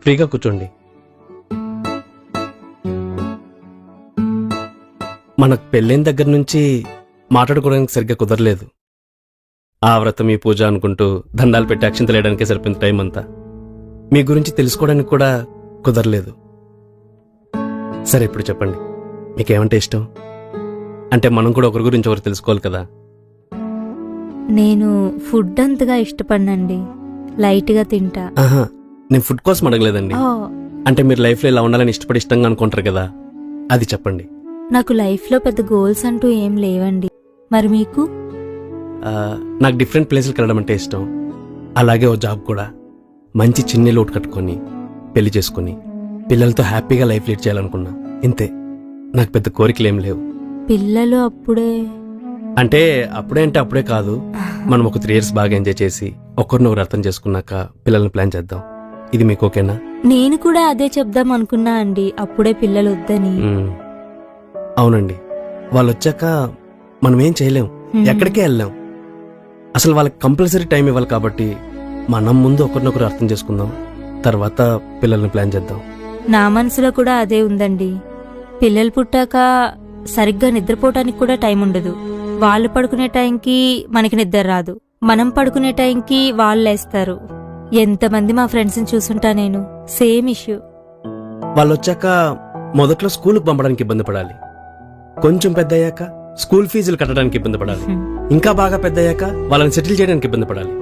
ఫ్రీగా కూర్చోండి. మనకు పెళ్ళైన దగ్గర నుంచి మాట్లాడుకోవడానికి సరిగ్గా కుదరలేదు. ఆ వ్రతం ఈ పూజ అనుకుంటూ దండాలు పెట్టి అక్షింతలు వేయడానికే సరిపోయిన టైం అంతా. మీ గురించి తెలుసుకోవడానికి కూడా కుదరలేదు. సరే ఇప్పుడు చెప్పండి, మీకేమంటే ఇష్టం? అంటే మనం కూడా ఒకరి గురించి ఒకరు తెలుసుకోవాలి కదా. నేను ఫుడ్ అంతగా ఇష్టపడినండి, లైట్గా తింటా. ఆహా, నేను ఫుడ్ కోసం అడగలేదండి. అంటే మీరు లైఫ్లో ఇలా ఉండాలని ఇష్టంగా అనుకుంటారు కదా, అది చెప్పండి. నాకు లైఫ్లో పెద్ద గోల్స్ అంటూ ఏం లేవండి. మరి మీకు? నాకు డిఫరెంట్ ప్లేసులకు వెళ్ళడం అంటే ఇష్టం. అలాగే ఓ జాబ్ కూడా. మంచి చిన్ని లోటు కట్టుకొని పెళ్లి చేసుకుని పిల్లలతో హ్యాపీగా లైఫ్ లీడ్ చేయాలనుకున్నా. ఇంతే, నాకు పెద్ద కోరికలు ఏం లేవు. పిల్లలు అప్పుడే అంటే అప్పుడే కాదు. మనం ఒక 3 years బాగా ఎంజాయ్ చేసి ఒకరినొకరు అర్థం చేసుకున్నాక పిల్లల్ని ప్లాన్ చేద్దాం. ఇది మీకు ఓకేనా? నేను కూడా అదే చెప్దాం అనుకున్నా అండి, అప్పుడే పిల్లలు వద్దని. అవునండి, వాళ్ళు వచ్చాక మనం ఏం చేయలేం, ఎక్కడికే వెళ్ళాం. అసలు వాళ్ళకి కంపల్సరీ టైం ఇవ్వాలి. కాబట్టి మనం ముందు ఒకరినొకరు అర్థం చేసుకుందాం, తర్వాత పిల్లల్ని ప్లాన్ చేద్దాం. నా మనసులో కూడా అదే ఉందండి. పిల్లలు పుట్టాక సరిగ్గా నిద్రపోవటానికి కూడా టైం ఉండదు. వాళ్ళు పడుకునే టైంకి మనకి నిద్ర రాదు, మనం పడుకునే టైంకి వాళ్ళు లేస్తారు. ఎంతమంది మా ఫ్రెండ్స్ని చూసుంటా నేను, సేమ్ ఇష్యూ. వాళ్ళు వచ్చాక మొదట్లో స్కూల్కి పంపడానికి ఇబ్బంది పడాలి, కొంచెం పెద్ద అయ్యాక స్కూల్ ఫీజులు కట్టడానికి ఇబ్బంది పడాలి, ఇంకా బాగా పెద్ద అయ్యాక వాళ్ళని సెటిల్ చేయడానికి ఇబ్బంది పడాలి.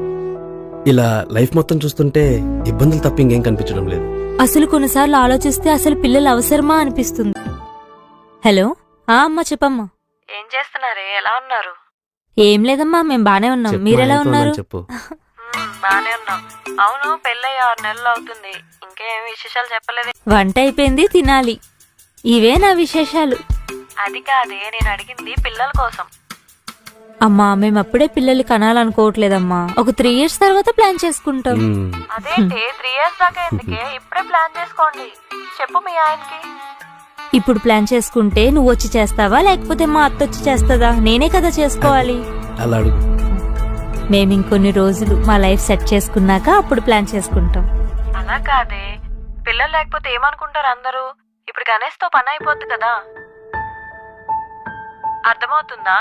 ఇలా లైఫ్ మొత్తం చూస్తుంటే ఇబ్బందులు తప్ప ఇంకేం కనిపించడం లేదు. అసలు కొన్నిసార్లు ఆలోచిస్తే అసలు పిల్లలు అవసరమా అనిపిస్తుంది. హలో, అమ్మా చెప్పమ్మా. ఏం చేస్తున్నారే, ఎలా ఉన్నారు? ఏం లేదమ్మా, మేము బానే ఉన్నాం. మీరెలా ఉన్నారు? చెప్పు. బానే ఉన్నాం. అవును, పెళ్ళయ్యి 6 నెలలు అవుతుంది, ఇంకేం విశేషాలు చెప్పలేదు. వంట అయిపోయింది, తినాలి. ఇవే నా విశేషాలు. అది కాదే, నేను అడిగింది పిల్లల కోసం. అమ్మా, మేము అప్పుడే పిల్లలు కనాలనుకోవట్లేదమ్మా. ఒక 3 years తర్వాత ప్లాన్ చేసుకుంటాం. అదేంటి 3 years దాకా ఎందుకే, ఇప్పుడే ప్లాన్ చేసుకోండి. చెప్పు మీ ఆయనకి. ఇప్పుడు ప్లాన్ చేసుకుంటే నువ్వు వచ్చి చేస్తావా, లేకపోతే మా అత్త వచ్చి చేస్తుందా? నేనే కదా చేసుకోవాలి. అలా అడుగు. మేము ఇంకొన్ని రోజులు మా లైఫ్ సెట్ చేసుకున్నాక అప్పుడు ప్లాన్ చేసుకుంటాం. అలా కాదే, పిల్లలు లేకపోతే ఏమనుకుంటారు అందరూ? ఇప్పుడు గణేష్తో పని అయిపోద్ది కదా, అర్థమవుతుందా?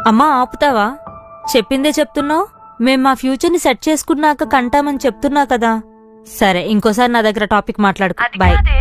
అమ్మా ఆపుతావా? చెప్పిందే చెప్తున్నావు. మేం మా ఫ్యూచర్ ని సెట్ చేసుకున్నాక కంటామని చెప్తున్నా కదా. సరే, ఇంకోసారి నా దగ్గర టాపిక్ మాట్లాడుకో. అది బాయ్. కాదే,